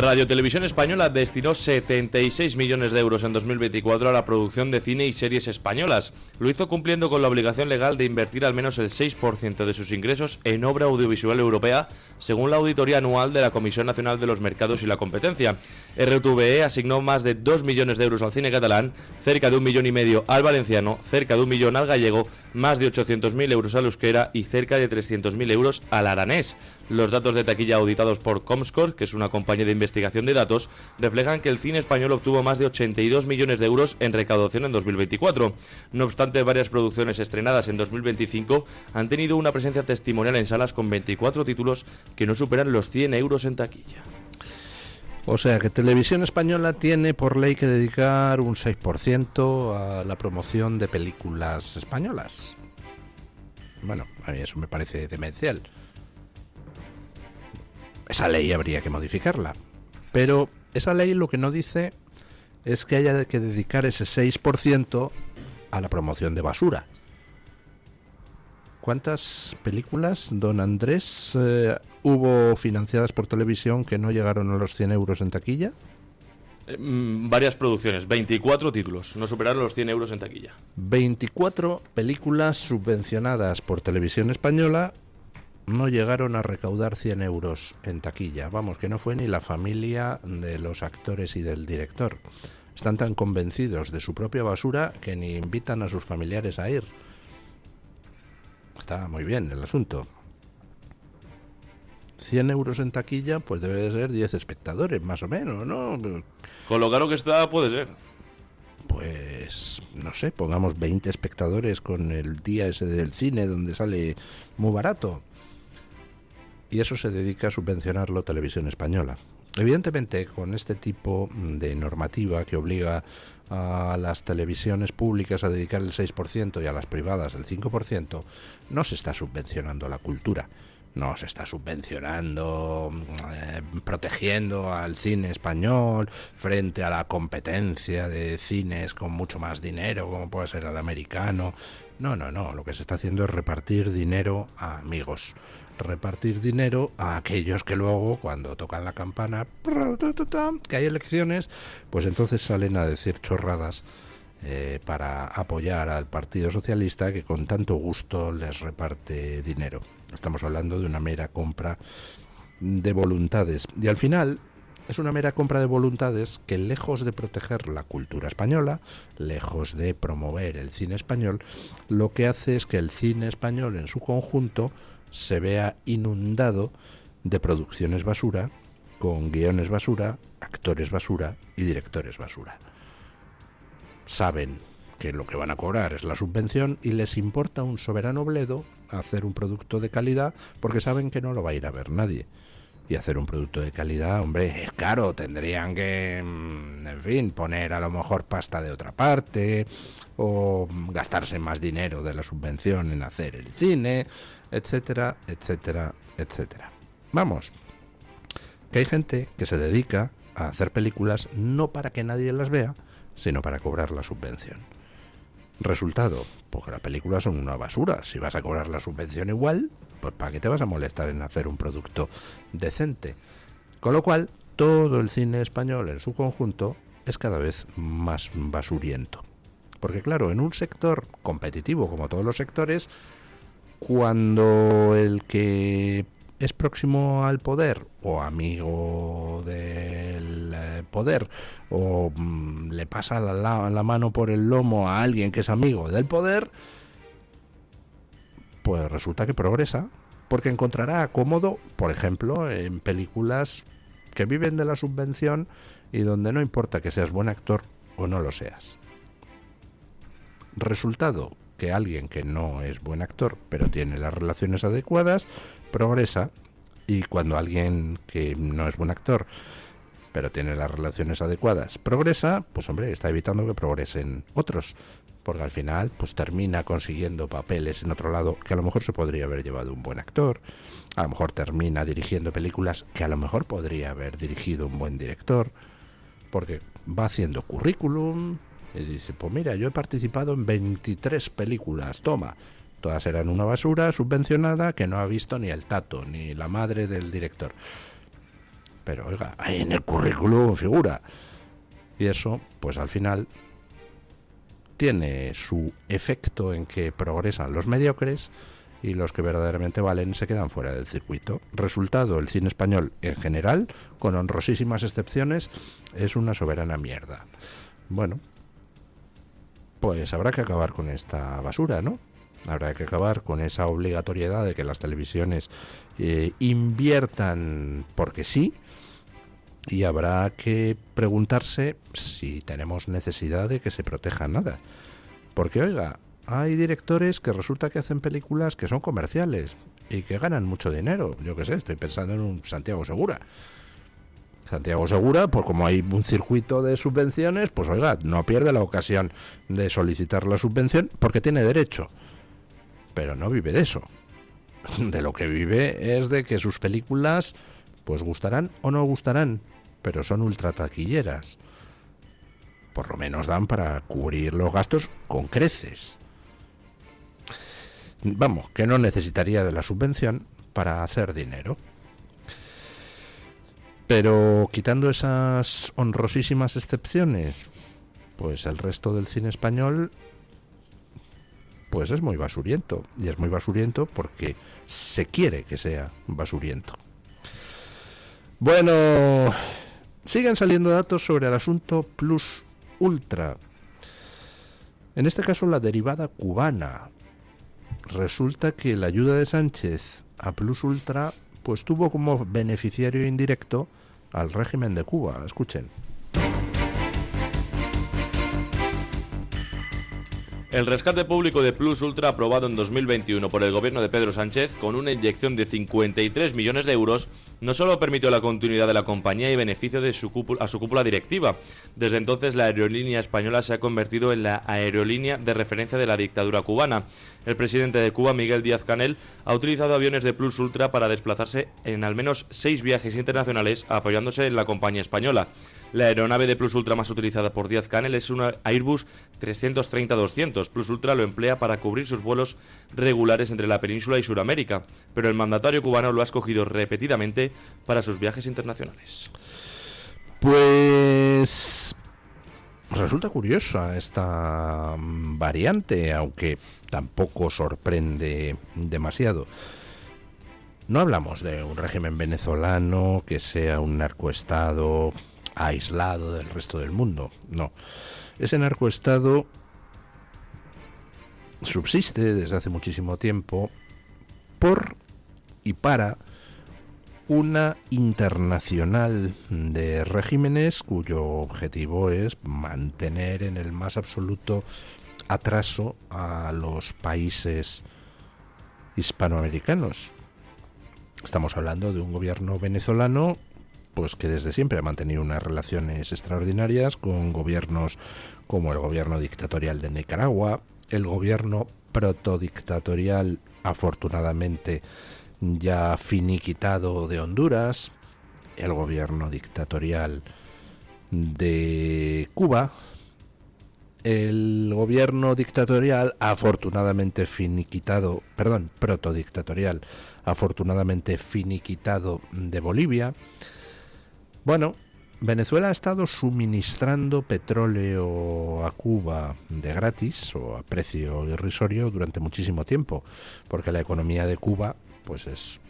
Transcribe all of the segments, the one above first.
Radio Televisión Española destinó 76 millones de euros en 2024 a la producción de cine y series españolas. Lo hizo cumpliendo con la obligación legal de invertir al menos el 6% de sus ingresos en obra audiovisual europea, según la auditoría anual de la Comisión Nacional de los Mercados y la Competencia. RTVE asignó más de 2 millones de euros al cine catalán, cerca de 1,5 millones al valenciano, cerca de 1 millón al gallego, más de 800.000 euros al euskera y cerca de 300.000 euros al aranés. Los datos de taquilla auditados por Comscore, que es una compañía de investigación de datos, reflejan que el cine español obtuvo más de 82 millones de euros en recaudación en 2024. No obstante, varias producciones estrenadas en 2025 han tenido una presencia testimonial en salas con 24 títulos que no superan los 100 euros en taquilla. O sea que Televisión Española tiene por ley que dedicar un 6% a la promoción de películas españolas. Bueno, a mí eso me parece demencial. Esa ley habría que modificarla. Pero esa ley lo que no dice es que haya que dedicar ese 6% a la promoción de basura. ¿Cuántas películas, don Andrés, hubo financiadas por televisión que no llegaron a los 100 euros en taquilla? Varias producciones, 24 títulos, no superaron los 100 euros en taquilla. 24 películas subvencionadas por Televisión Española no llegaron a recaudar 100 euros en taquilla. Vamos, que no fue ni la familia de los actores y del director. Están tan convencidos de su propia basura que ni invitan a sus familiares a ir. Está muy bien el asunto. 100 euros en taquilla, pues debe de ser 10 espectadores, más o menos, ¿no? Con lo caro que está, puede ser. Pues, no sé, pongamos 20 espectadores con el día ese del cine donde sale muy barato. Y eso se dedica a subvencionarlo Televisión Española. Evidentemente, con este tipo de normativa que obliga a las televisiones públicas a dedicar el 6% y a las privadas el 5%, no se está subvencionando la cultura. No se está subvencionando, protegiendo al cine español frente a la competencia de cines con mucho más dinero, como puede ser el americano. No. Lo que se está haciendo es repartir dinero a amigos. Repartir dinero a aquellos que luego, cuando tocan la campana, que hay elecciones, pues entonces salen a decir chorradas para apoyar al Partido Socialista, que con tanto gusto les reparte dinero. Estamos hablando de una mera compra de voluntades. Y al final es una mera compra de voluntades que, lejos de proteger la cultura española, lejos de promover el cine español, lo que hace es que el cine español en su conjunto se vea inundado de producciones basura, con guiones basura, actores basura y directores basura. Saben que lo que van a cobrar es la subvención y les importa un soberano bledo hacer un producto de calidad, porque saben que no lo va a ir a ver nadie. Y hacer un producto de calidad, hombre, es caro, tendrían que, en fin, poner a lo mejor pasta de otra parte, o gastarse más dinero de la subvención en hacer el cine, etcétera, etcétera, etcétera. Vamos, que hay gente que se dedica a hacer películas no para que nadie las vea, sino para cobrar la subvención. Resultado, porque las películas son una basura. Si vas a cobrar la subvención igual, pues ¿para qué te vas a molestar en hacer un producto decente? Con lo cual, todo el cine español en su conjunto es cada vez más basuriento. Porque claro, en un sector competitivo como todos los sectores, cuando el que es próximo al poder o amigo del poder o le pasa la mano por el lomo a alguien que es amigo del poder, pues resulta que progresa, porque encontrará cómodo, por ejemplo, en películas que viven de la subvención y donde no importa que seas buen actor o no lo seas. Resultado, que alguien que no es buen actor pero tiene las relaciones adecuadas progresa, y cuando alguien que no es buen actor pero tiene las relaciones adecuadas progresa, pues hombre, está evitando que progresen otros, porque al final pues termina consiguiendo papeles en otro lado que a lo mejor se podría haber llevado un buen actor, a lo mejor termina dirigiendo películas que a lo mejor podría haber dirigido un buen director, porque va haciendo currículum y dice, pues mira, yo he participado en 23 películas, toma, todas eran una basura subvencionada que no ha visto ni el tato, ni la madre del director. pero oiga, ahí en el currículum figura. Y eso, pues al final, tiene su efecto en que progresan los mediocres y los que verdaderamente valen se quedan fuera del circuito. Resultado, el cine español en general, con honrosísimas excepciones, es una soberana mierda. Bueno, pues habrá que acabar con esta basura, ¿no? Habrá que acabar con esa obligatoriedad de que las televisiones inviertan porque sí, y habrá que preguntarse si tenemos necesidad de que se proteja nada. Porque, oiga, hay directores que resulta que hacen películas que son comerciales y que ganan mucho dinero. Yo qué sé, estoy pensando en un Santiago Segura. Santiago Segura, pues como hay un circuito de subvenciones, pues oiga, no pierde la ocasión de solicitar la subvención porque tiene derecho. Pero no vive de eso. De lo que vive es de que sus películas pues gustarán o no gustarán, pero son ultra taquilleras. Por lo menos dan para cubrir los gastos con creces. Vamos, que no necesitaría de la subvención para hacer dinero. Pero quitando esas honrosísimas excepciones, pues el resto del cine español pues es muy basuriento. Y es muy basuriento porque se quiere que sea basuriento. Bueno, siguen saliendo datos sobre el asunto Plus Ultra. En este caso la derivada cubana. Resulta que la ayuda de Sánchez a Plus Ultra pues tuvo como beneficiario indirecto al régimen de Cuba. Escuchen. El rescate público de Plus Ultra, aprobado en 2021 por el gobierno de Pedro Sánchez con una inyección de 53 millones de euros, no solo permitió la continuidad de la compañía y beneficio de su cúpula directiva. Desde entonces, la aerolínea española se ha convertido en la aerolínea de referencia de la dictadura cubana. El presidente de Cuba, Miguel Díaz-Canel, ha utilizado aviones de Plus Ultra para desplazarse en al menos 6 viajes internacionales apoyándose en la compañía española. La aeronave de Plus Ultra más utilizada por Díaz-Canel es una Airbus 330-200. Plus Ultra lo emplea para cubrir sus vuelos regulares entre la península y Sudamérica, pero el mandatario cubano lo ha escogido repetidamente para sus viajes internacionales. Pues resulta curiosa esta variante, aunque tampoco sorprende demasiado. No hablamos de un régimen venezolano que sea un narcoestado aislado del resto del mundo, no. Ese narcoestado subsiste desde hace muchísimo tiempo por y para una internacional de regímenes cuyo objetivo es mantener en el más absoluto atraso a los países hispanoamericanos. Estamos hablando de un gobierno venezolano pues que desde siempre ha mantenido unas relaciones extraordinarias con gobiernos como el gobierno dictatorial de Nicaragua, el gobierno protodictatorial, afortunadamente ya finiquitado, de Honduras, el gobierno dictatorial de Cuba, el gobierno dictatorial afortunadamente finiquitado, protodictatorial, afortunadamente finiquitado de Bolivia. Bueno, Venezuela ha estado suministrando petróleo a Cuba de gratis o a precio irrisorio durante muchísimo tiempo, porque la economía de Cuba pues es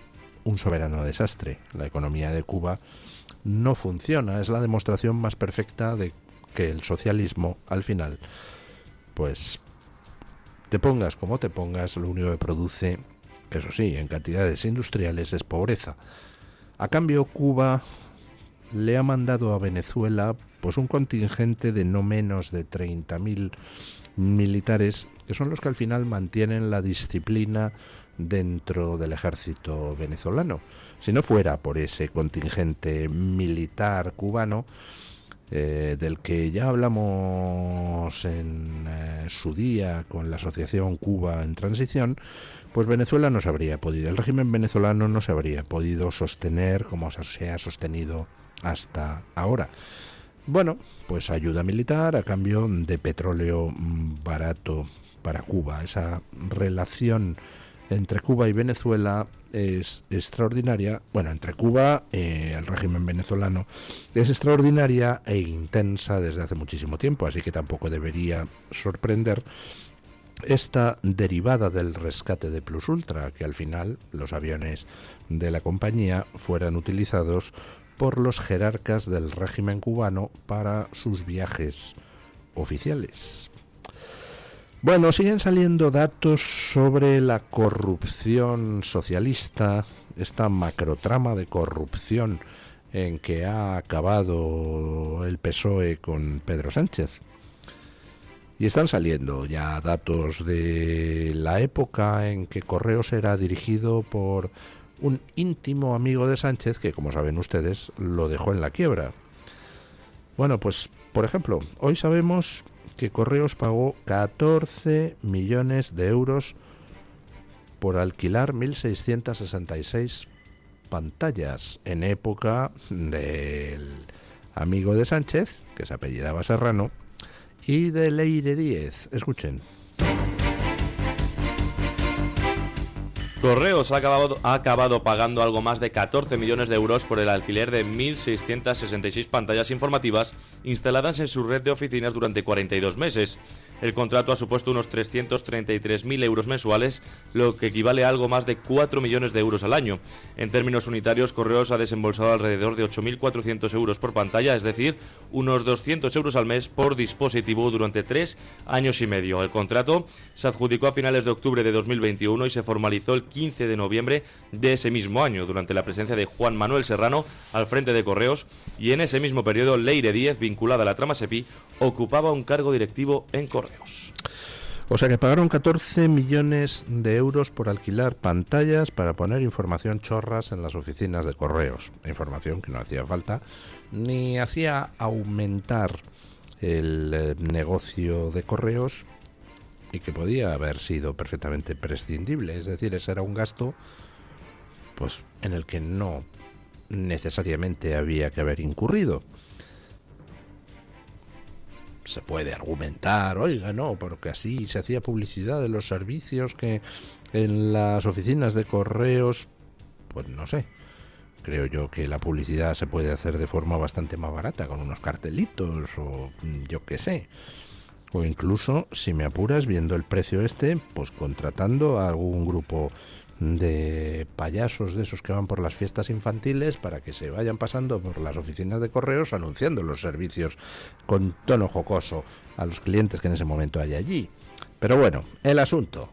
un soberano desastre. La economía de Cuba no funciona, es la demostración más perfecta de que el socialismo al final, pues te pongas como te pongas, lo único que produce, eso sí, en cantidades industriales, es pobreza. A cambio, Cuba le ha mandado a Venezuela pues un contingente de no menos de 30.000 militares, que son los que al final mantienen la disciplina dentro del ejército venezolano. Si no fuera por ese contingente militar cubano, del que ya hablamos en su día con la Asociación Cuba en Transición, pues Venezuela no se habría podido, el régimen venezolano no se habría podido sostener como se ha sostenido hasta ahora. Bueno, pues ayuda militar a cambio de petróleo barato para Cuba. Esa relación entre Cuba y Venezuela es extraordinaria. Bueno, entre Cuba, el régimen venezolano, es extraordinaria e intensa desde hace muchísimo tiempo, así que tampoco debería sorprender esta derivada del rescate de Plus Ultra, que al final los aviones de la compañía fueran utilizados por los jerarcas del régimen cubano para sus viajes oficiales. Bueno, siguen saliendo datos sobre la corrupción socialista, esta macrotrama de corrupción en que ha acabado el PSOE con Pedro Sánchez. Y están saliendo ya datos de la época en que Correos era dirigido por un íntimo amigo de Sánchez que, como saben ustedes, lo dejó en la quiebra. Bueno, pues, por ejemplo, hoy sabemos que Correos pagó 14 millones de euros por alquilar 1.666 pantallas en época del amigo de Sánchez, que se apellidaba Serrano, y de Leire Díez. Escuchen. Correos ha acabado pagando algo más de 14 millones de euros por el alquiler de 1.666 pantallas informativas instaladas en su red de oficinas durante 42 meses. El contrato ha supuesto unos 333.000 euros mensuales, lo que equivale a algo más de 4 millones de euros al año. En términos unitarios, Correos ha desembolsado alrededor de 8.400 euros por pantalla, es decir, unos 200 euros al mes por dispositivo durante 3 años y medio. El contrato se adjudicó a finales de octubre de 2021 y se formalizó el 15 de noviembre de ese mismo año, durante la presencia de Juan Manuel Serrano al frente de Correos, y en ese mismo periodo Leire Díez, vinculada a la trama SEPI, ocupaba un cargo directivo en Correos. O sea que pagaron 14 millones de euros por alquilar pantallas para poner información chorras en las oficinas de Correos. Información que no hacía falta ni hacía aumentar el negocio de Correos y que podía haber sido perfectamente prescindible. Es decir, ese era un gasto pues en el que no necesariamente había que haber incurrido. Se puede argumentar, oiga, no, porque así se hacía publicidad de los servicios que en las oficinas de Correos, pues no sé, creo yo que la publicidad se puede hacer de forma bastante más barata, con unos cartelitos o yo qué sé, o incluso, si me apuras, viendo el precio pues contratando a algún grupo de payasos de esos que van por las fiestas infantiles para que se vayan pasando por las oficinas de Correos anunciando los servicios con tono jocoso a los clientes que en ese momento hay allí. Pero bueno, el asunto,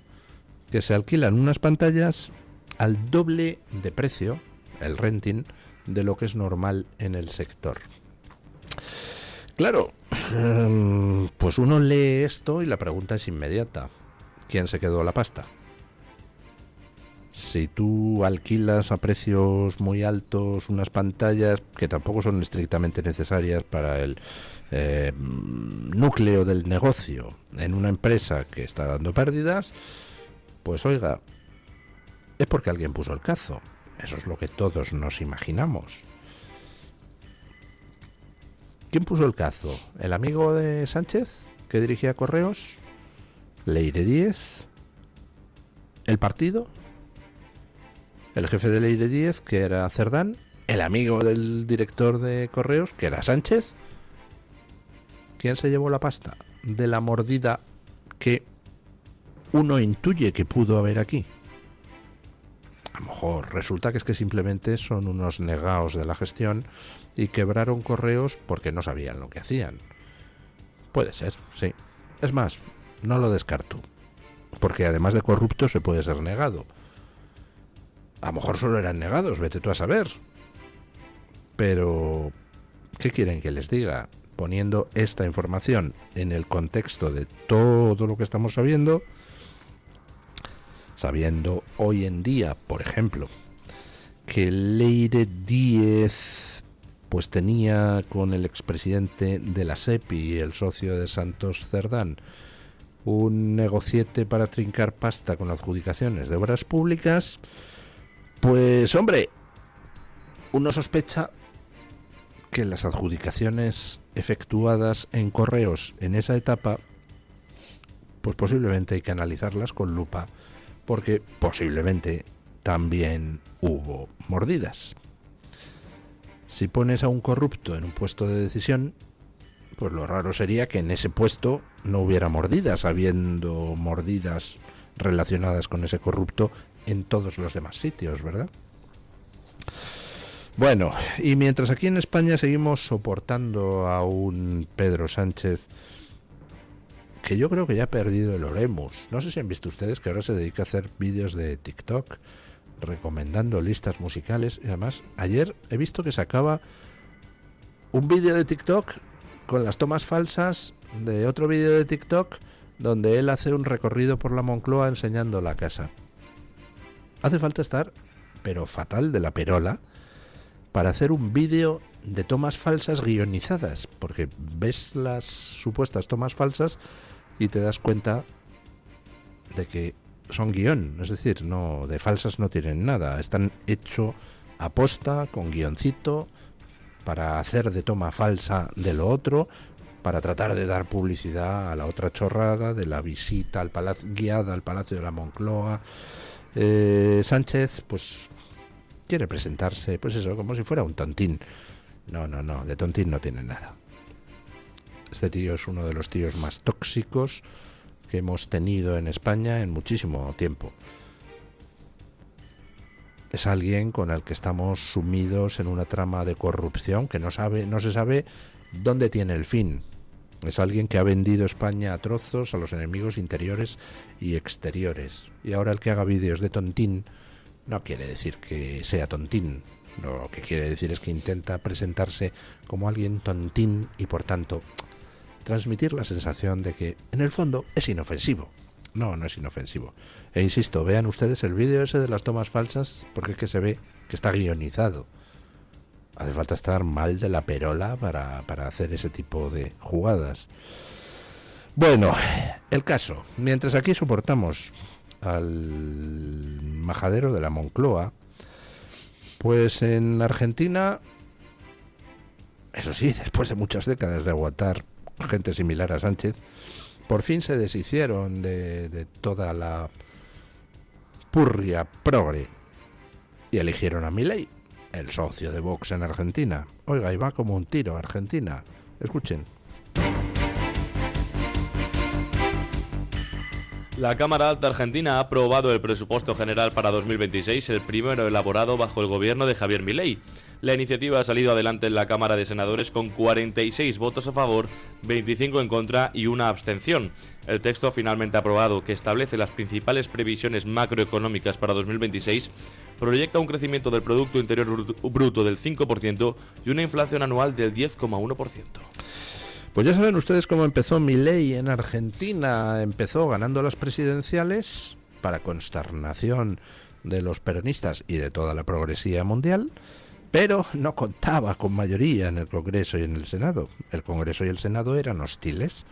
que se alquilan unas pantallas al doble de precio, el renting, de lo que es normal en el sector. Claro, pues uno lee esto y la pregunta es inmediata. ¿Quién se quedó la pasta? Si tú alquilas a precios muy altos unas pantallas que tampoco son estrictamente necesarias para el núcleo del negocio en una empresa que está dando pérdidas, pues oiga, es porque alguien puso el cazo. Eso es lo que todos nos imaginamos. ¿Quién puso el cazo? ¿El amigo de Sánchez, que dirigía Correos? ¿Leire Díez? ¿El partido? ¿El jefe de Leire Díez, que era Cerdán? ¿El amigo del director de Correos, que era Sánchez? ¿Quién se llevó la pasta de la mordida que uno intuye que pudo haber aquí? A lo mejor resulta que es que simplemente son unos negaos de la gestión y quebraron Correos porque no sabían lo que hacían. Puede ser, sí. Es más, no lo descarto, porque además de corrupto se puede ser negado. A lo mejor solo eran negados, vete tú a saber. Pero, ¿qué quieren que les diga? Poniendo esta información en el contexto de todo lo que estamos sabiendo hoy en día, por ejemplo, que Leire Díez pues tenía con el expresidente de la SEPI, el socio de Santos Cerdán, un negociete para trincar pasta con adjudicaciones de obras públicas, pues hombre, uno sospecha que las adjudicaciones efectuadas en Correos en esa etapa, pues posiblemente hay que analizarlas con lupa porque posiblemente también hubo mordidas. Si pones a un corrupto en un puesto de decisión, pues lo raro sería que en ese puesto no hubiera mordidas, habiendo mordidas relacionadas con ese corrupto en todos los demás sitios, ¿verdad? Bueno, y mientras aquí en España seguimos soportando a un Pedro Sánchez que yo creo que ya ha perdido el oremus. No sé si han visto ustedes que ahora se dedica a hacer vídeos de TikTok recomendando listas musicales. Y además, ayer he visto que sacaba un vídeo de TikTok con las tomas falsas de otro vídeo de TikTok donde él hace un recorrido por la Moncloa enseñando la casa. Hace falta estar, pero fatal de la perola, para hacer un vídeo de tomas falsas guionizadas, porque ves las supuestas tomas falsas y te das cuenta de que son guión, es decir, no, de falsas no tienen nada, están hecho aposta, con guioncito, para hacer de toma falsa de lo otro, para tratar de dar publicidad a la otra chorrada de la visita al palacio, guiada al Palacio de la Moncloa. Sánchez, pues, quiere presentarse, pues eso, como si fuera un tontín. No, de tontín no tiene nada. Este tío es uno de los tíos más tóxicos que hemos tenido en España en muchísimo tiempo. Es alguien con el que estamos sumidos en una trama de corrupción que no se sabe dónde tiene el fin. Es alguien que ha vendido España a trozos a los enemigos interiores y exteriores. Y ahora el que haga vídeos de tontín no quiere decir que sea tontín. Lo que quiere decir es que intenta presentarse como alguien tontín y por tanto transmitir la sensación de que en el fondo es inofensivo. No es inofensivo. E insisto, vean ustedes el vídeo ese de las tomas falsas porque es que se ve que está guionizado. Hace falta estar mal de la perola para hacer ese tipo de jugadas. Bueno, el caso. Mientras aquí soportamos al majadero de la Moncloa, pues en Argentina, eso sí, después de muchas décadas de aguantar gente similar a Sánchez, por fin se deshicieron de toda la purria progre y eligieron a Milei, el socio de Vox en Argentina. Oiga, y va como un tiro a Argentina. Escuchen. La Cámara Alta Argentina ha aprobado el presupuesto general para 2026, el primero elaborado bajo el gobierno de Javier Milei. La iniciativa ha salido adelante en la Cámara de Senadores con 46 votos a favor, 25 en contra y una abstención. El texto finalmente aprobado, que establece las principales previsiones macroeconómicas para 2026, proyecta un crecimiento del Producto Interior Bruto del 5% y una inflación anual del 10,1%. Pues ya saben ustedes cómo empezó Milei en Argentina. Empezó ganando las presidenciales para consternación de los peronistas y de toda la progresía mundial, pero no contaba con mayoría en el Congreso y en el Senado. El Congreso y el Senado eran hostiles.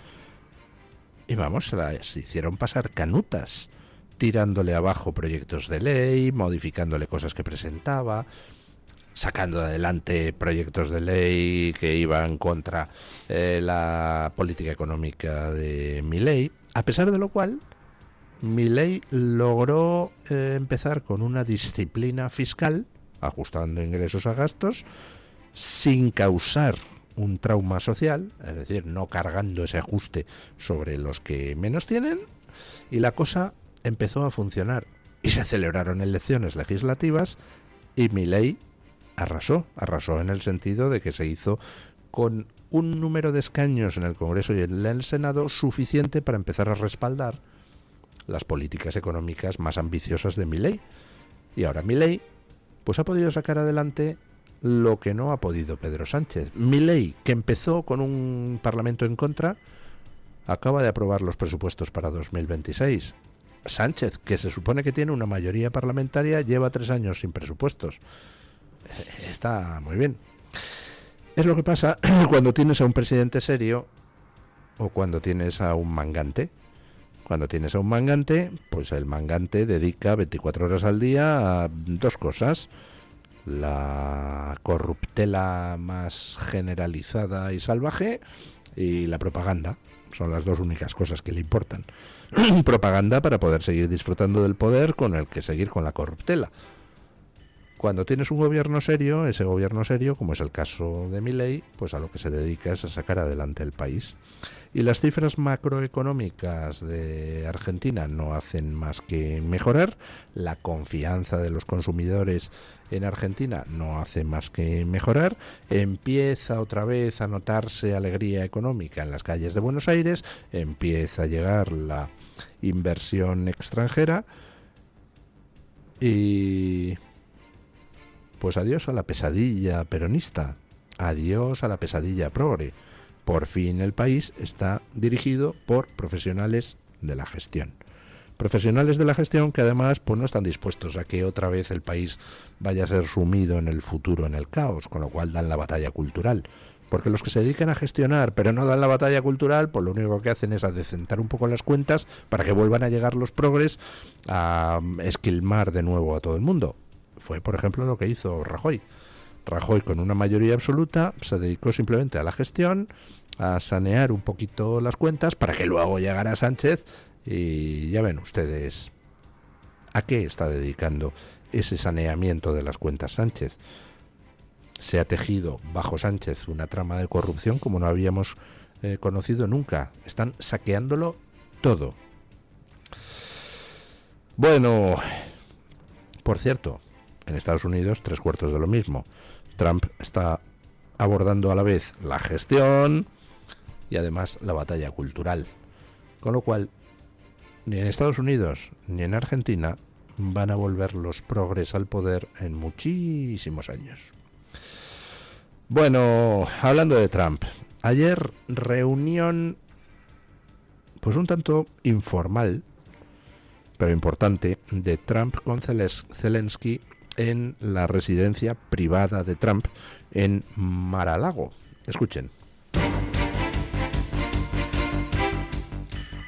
Y vamos, se las hicieron pasar canutas, tirándole abajo proyectos de ley, modificándole cosas que presentaba, sacando adelante proyectos de ley que iban contra la política económica de Milei, a pesar de lo cual Milei logró empezar con una disciplina fiscal, ajustando ingresos a gastos, sin causar un trauma social, es decir, no cargando ese ajuste sobre los que menos tienen, y la cosa empezó a funcionar. Y se celebraron elecciones legislativas y Milei arrasó en el sentido de que se hizo con un número de escaños en el Congreso y en el Senado suficiente para empezar a respaldar las políticas económicas más ambiciosas de Milei. Y ahora Milei pues ha podido sacar adelante lo que no ha podido Pedro Sánchez. Milei, que empezó con un parlamento en contra, acaba de aprobar los presupuestos para 2026. Sánchez, que se supone que tiene una mayoría parlamentaria, lleva 3 años sin presupuestos. Está muy bien. Es lo que pasa cuando tienes a un presidente serio o cuando tienes a un mangante. Cuando tienes a un mangante, pues el mangante dedica 24 horas al día a 2 cosas: la corruptela más generalizada y salvaje y la propaganda. Son las dos únicas cosas que le importan. Propaganda para poder seguir disfrutando del poder, con el que seguir con la corruptela. Cuando tienes un gobierno serio, ese gobierno serio, como es el caso de Milei, pues a lo que se dedica es a sacar adelante el país. Y las cifras macroeconómicas de Argentina no hacen más que mejorar. La confianza de los consumidores en Argentina no hace más que mejorar. Empieza otra vez a notarse alegría económica en las calles de Buenos Aires. Empieza a llegar la inversión extranjera. Y pues adiós a la pesadilla peronista. Adiós a la pesadilla progre. Por fin el país está dirigido por profesionales de la gestión. Profesionales de la gestión que además pues no están dispuestos a que otra vez el país vaya a ser sumido en el futuro en el caos, con lo cual dan la batalla cultural. Porque los que se dedican a gestionar pero no dan la batalla cultural, pues lo único que hacen es adecentar un poco las cuentas para que vuelvan a llegar los progres a esquilmar de nuevo a todo el mundo. Fue, por ejemplo, lo que hizo Rajoy. Rajoy, con una mayoría absoluta, se dedicó simplemente a la gestión, a sanear un poquito las cuentas para que luego llegara Sánchez y ya ven ustedes a qué está dedicando ese saneamiento de las cuentas Sánchez. Se ha tejido bajo Sánchez una trama de corrupción como no habíamos conocido nunca. Están saqueándolo todo. Bueno, por cierto, en Estados Unidos 3/4 de lo mismo. Trump está abordando a la vez la gestión y además la batalla cultural. Con lo cual, ni en Estados Unidos ni en Argentina van a volver los progres al poder en muchísimos años. Bueno, hablando de Trump, ayer reunión pues un tanto informal, pero importante, de Trump con Zelensky en la residencia privada de Trump en Mar-a-Lago. Escuchen.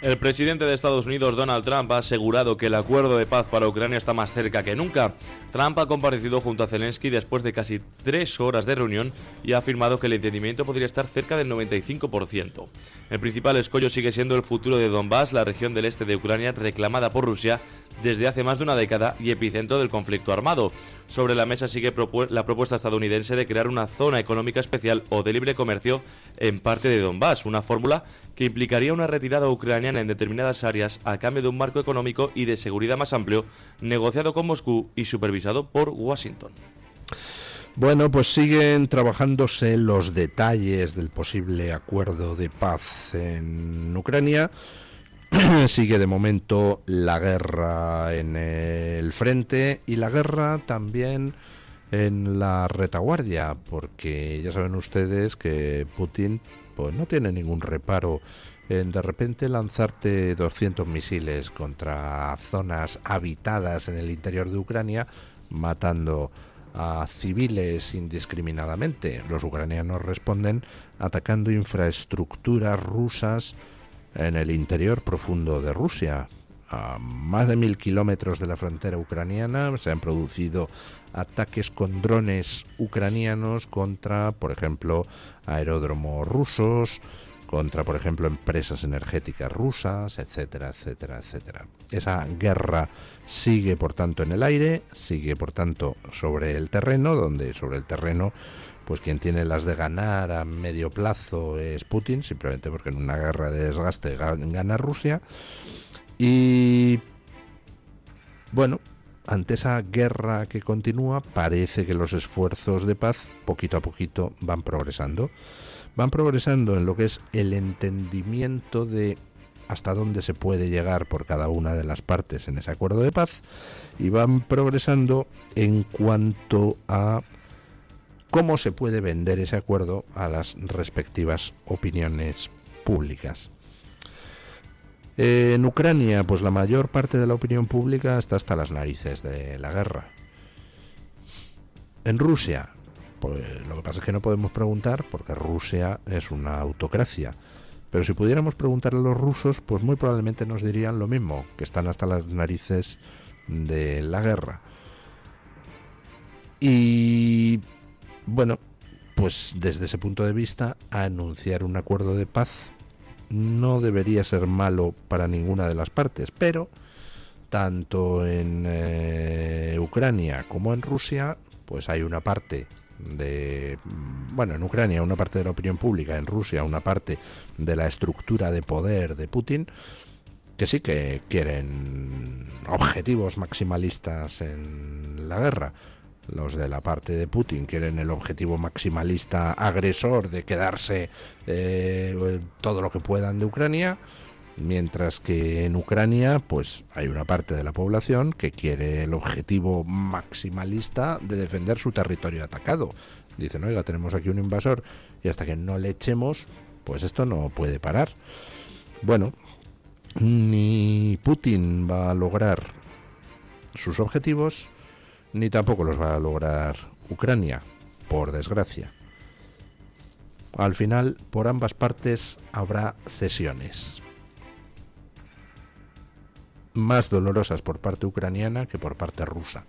El presidente de Estados Unidos, Donald Trump, ha asegurado que el acuerdo de paz para Ucrania está más cerca que nunca. Trump ha comparecido junto a Zelensky después de casi 3 horas de reunión y ha afirmado que el entendimiento podría estar cerca del 95%. El principal escollo sigue siendo el futuro de Donbass, la región del este de Ucrania reclamada por Rusia desde hace más de una década y epicentro del conflicto armado. Sobre la mesa sigue la propuesta estadounidense de crear una zona económica especial o de libre comercio en parte de Donbass, una fórmula que implicaría una retirada ucraniana en determinadas áreas a cambio de un marco económico y de seguridad más amplio, negociado con Moscú y supervisado por Washington. Bueno, pues siguen trabajándose los detalles del posible acuerdo de paz en Ucrania. Sigue de momento la guerra en el frente y la guerra también en la retaguardia, porque ya saben ustedes que Putin pues no tiene ningún reparo en de repente lanzarte 200 misiles contra zonas habitadas en el interior de Ucrania, matando a civiles indiscriminadamente. Los ucranianos responden atacando infraestructuras rusas en el interior profundo de Rusia. A más de 1000 kilómetros de la frontera ucraniana se han producido ataques con drones ucranianos contra, por ejemplo, aeródromos rusos, contra, por ejemplo, empresas energéticas rusas, etcétera, etcétera, etcétera. Esa guerra sigue, por tanto, en el aire, sigue, por tanto, sobre el terreno, donde sobre el terreno, pues quien tiene las de ganar a medio plazo es Putin, simplemente porque en una guerra de desgaste gana Rusia. Y bueno, ante esa guerra que continúa, parece que los esfuerzos de paz poquito a poquito van progresando. Van progresando en lo que es el entendimiento de hasta dónde se puede llegar por cada una de las partes en ese acuerdo de paz, y van progresando en cuanto a cómo se puede vender ese acuerdo a las respectivas opiniones públicas. En Ucrania, pues la mayor parte de la opinión pública está hasta las narices de la guerra. En Rusia, pues lo que pasa es que no podemos preguntar porque Rusia es una autocracia. Pero si pudiéramos preguntarle a los rusos, pues muy probablemente nos dirían lo mismo, que están hasta las narices de la guerra. Y bueno, pues desde ese punto de vista, anunciar un acuerdo de paz no debería ser malo para ninguna de las partes, pero tanto en Ucrania como en Rusia, pues hay una parte en Ucrania una parte de la opinión pública, en Rusia una parte de la estructura de poder de Putin, que sí que quieren objetivos maximalistas en la guerra. Los de la parte de Putin quieren el objetivo maximalista agresor de quedarse todo lo que puedan de Ucrania, mientras que en Ucrania pues hay una parte de la población que quiere el objetivo maximalista de defender su territorio atacado. Dicen, oiga, tenemos aquí un invasor y hasta que no le echemos, pues esto no puede parar. Bueno, ni Putin va a lograr sus objetivos, ni tampoco los va a lograr Ucrania, por desgracia. Al final, por ambas partes habrá cesiones, más dolorosas por parte ucraniana que por parte rusa.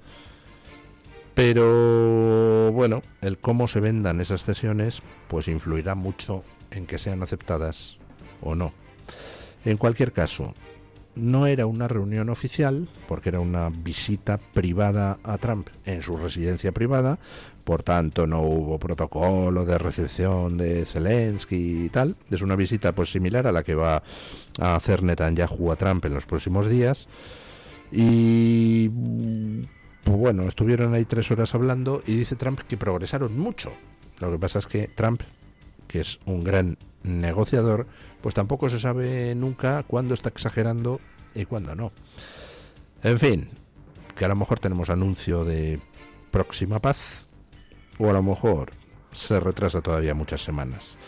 Pero bueno, el cómo se vendan esas cesiones pues influirá mucho en que sean aceptadas o no. En cualquier caso, no era una reunión oficial, porque era una visita privada a Trump en su residencia privada, por tanto no hubo protocolo de recepción de Zelensky y tal. Es una visita pues similar a la que va a hacer Netanyahu a Trump en los próximos días. Y pues bueno, estuvieron ahí 3 horas hablando y dice Trump que progresaron mucho. Lo que pasa es que Trump, que es un gran negociador, pues tampoco se sabe nunca cuándo está exagerando y cuándo no. En fin, que a lo mejor tenemos anuncio de próxima paz, o a lo mejor se retrasa todavía muchas semanas.